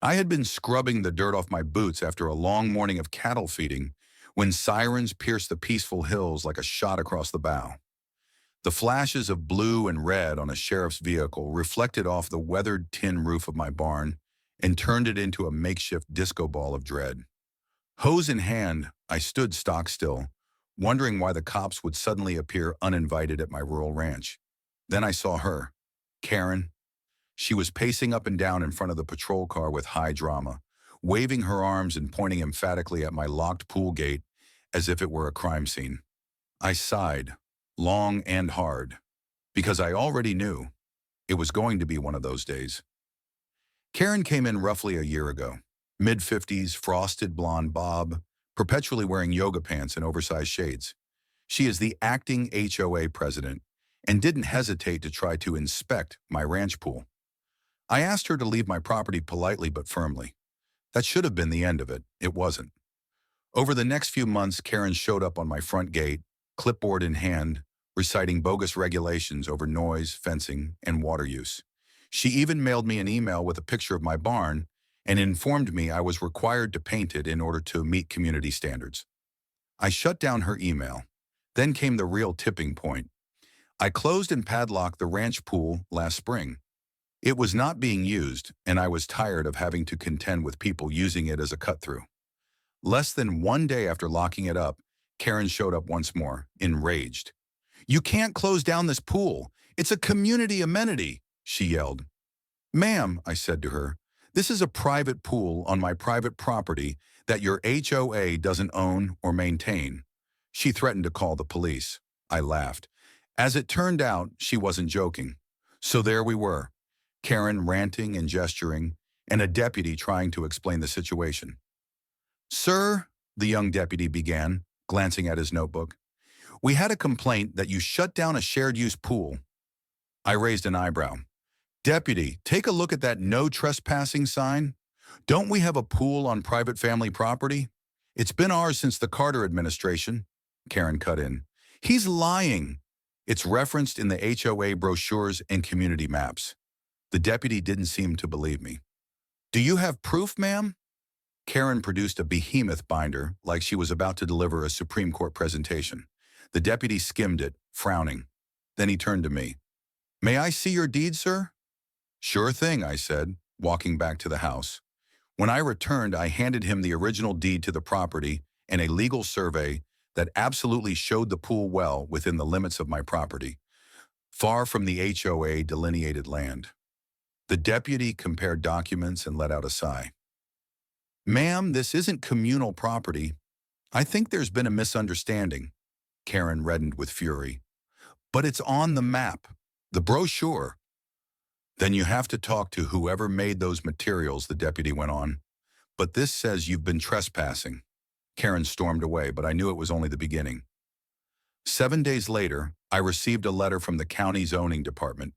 I had been scrubbing the dirt off my boots after a long morning of cattle feeding when sirens pierced the peaceful hills like a shot across the bow. The flashes of blue and red on a sheriff's vehicle reflected off the weathered tin roof of my barn and turned it into a makeshift disco ball of dread. Hose in hand, I stood stock still, wondering why the cops would suddenly appear uninvited at my rural ranch. Then I saw her, Karen. She was pacing up and down in front of the patrol car with high drama, waving her arms and pointing emphatically at my locked pool gate as if it were a crime scene. I sighed, long and hard, because I already knew it was going to be one of those days. Karen came in roughly a year ago, mid-50s, frosted blonde bob, perpetually wearing yoga pants and oversized shades. She is the acting HOA president and didn't hesitate to try to inspect my ranch pool. I asked her to leave my property politely but firmly. That should have been the end of it. It wasn't. Over the next few months, Karen showed up on my front gate, clipboard in hand, reciting bogus regulations over noise, fencing, and water use. She even mailed me an email with a picture of my barn and informed me I was required to paint it in order to meet community standards. I shut down her email. Then came the real tipping point. I closed and padlocked the ranch pool last spring. It was not being used, and I was tired of having to contend with people using it as a cut-through. Less than one day after locking it up, Karen showed up once more, enraged. "You can't close down this pool. It's a community amenity," she yelled. "Ma'am," I said to her, "this is a private pool on my private property that your HOA doesn't own or maintain." She threatened to call the police. I laughed. As it turned out, she wasn't joking. So there we were, Karen ranting and gesturing, and a deputy trying to explain the situation. "Sir," the young deputy began, glancing at his notebook, "we had a complaint that you shut down a shared-use pool." I raised an eyebrow. "Deputy, take a look at that no trespassing sign. Don't we have a pool on private family property? It's been ours since the Carter administration." Karen cut in. "He's lying. It's referenced in the HOA brochures and community maps." The deputy didn't seem to believe me. "Do you have proof, ma'am?" Karen produced a behemoth binder like she was about to deliver a Supreme Court presentation. The deputy skimmed it, frowning. Then he turned to me. "May I see your deed, sir?" "Sure thing," I said, walking back to the house. When I returned, I handed him the original deed to the property and a legal survey that absolutely showed the pool well within the limits of my property, far from the HOA delineated land. The deputy compared documents and let out a sigh. "Ma'am, this isn't communal property. I think there's been a misunderstanding." Karen reddened with fury. "But it's on the map, the brochure." "Then you have to talk to whoever made those materials," the deputy went on. "But this says you've been trespassing." Karen stormed away, but I knew it was only the beginning. 7 days later, I received a letter from the county zoning department.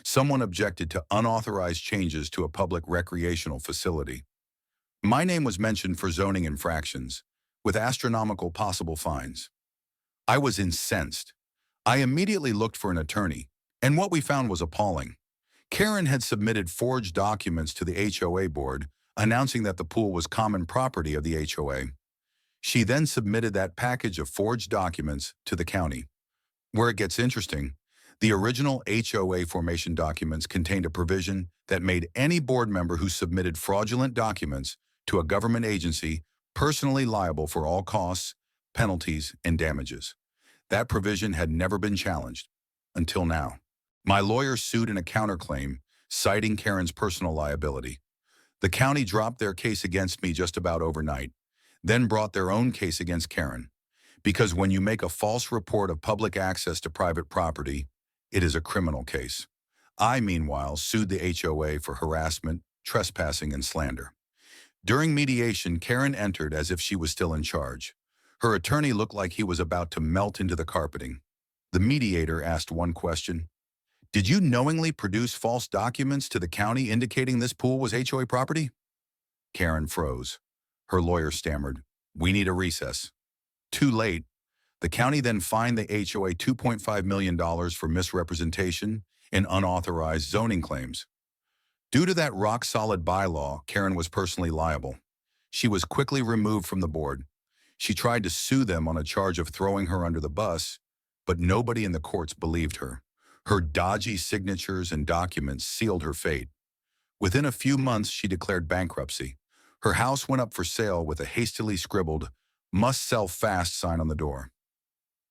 Someone objected to unauthorized changes to a public recreational facility. My name was mentioned for zoning infractions, with astronomical possible fines. I was incensed. I immediately looked for an attorney, and what we found was appalling. Karen had submitted forged documents to the HOA board announcing that the pool was common property of the HOA. She then submitted that package of forged documents to the county. Where it gets interesting, the original HOA formation documents contained a provision that made any board member who submitted fraudulent documents to a government agency personally liable for all costs, penalties, and damages. That provision had never been challenged, until now. My lawyer sued in a counterclaim, citing Karen's personal liability. The county dropped their case against me just about overnight, then brought their own case against Karen. Because when you make a false report of public access to private property, it is a criminal case. I, meanwhile, sued the HOA for harassment, trespassing, and slander. During mediation, Karen entered as if she was still in charge. Her attorney looked like he was about to melt into the carpeting. The mediator asked one question. "Did you knowingly produce false documents to the county indicating this pool was HOA property?" Karen froze. Her lawyer stammered, "We need a recess." Too late. The county then fined the HOA $2.5 million for misrepresentation and unauthorized zoning claims. Due to that rock-solid bylaw, Karen was personally liable. She was quickly removed from the board. She tried to sue them on a charge of throwing her under the bus, but nobody in the courts believed her. Her dodgy signatures and documents sealed her fate. Within a few months, she declared bankruptcy. Her house went up for sale with a hastily scribbled, "Must sell fast" sign on the door.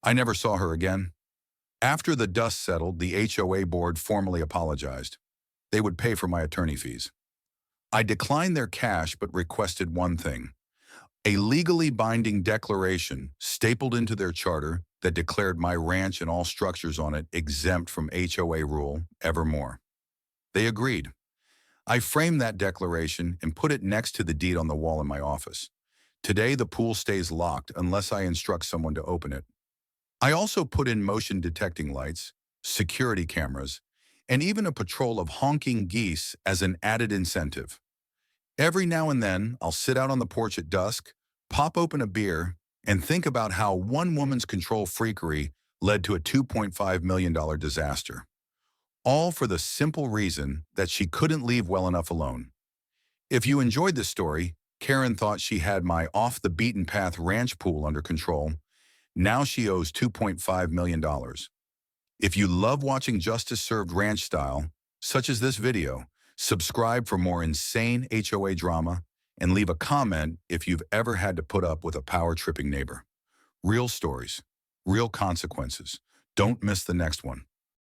I never saw her again. After the dust settled, the HOA board formally apologized. They would pay for my attorney fees. I declined their cash but requested one thing: a legally binding declaration stapled into their charter that declared my ranch and all structures on it exempt from HOA rule evermore. They agreed. I framed that declaration and put it next to the deed on the wall in my office. Today, the pool stays locked unless I instruct someone to open it. I also put in motion detecting lights, security cameras, and even a patrol of honking geese as an added incentive. Every now and then, I'll sit out on the porch at dusk, pop open a beer, and think about how one woman's control freakery led to a $2.5 million disaster. All for the simple reason that she couldn't leave well enough alone. If you enjoyed this story, Karen thought she had my off-the-beaten-path ranch pool under control. Now she owes $2.5 million. If you love watching justice served ranch style, such as this video, subscribe for more insane HOA drama, and leave a comment if you've ever had to put up with a power-tripping neighbor. Real stories, real consequences. Don't miss the next one.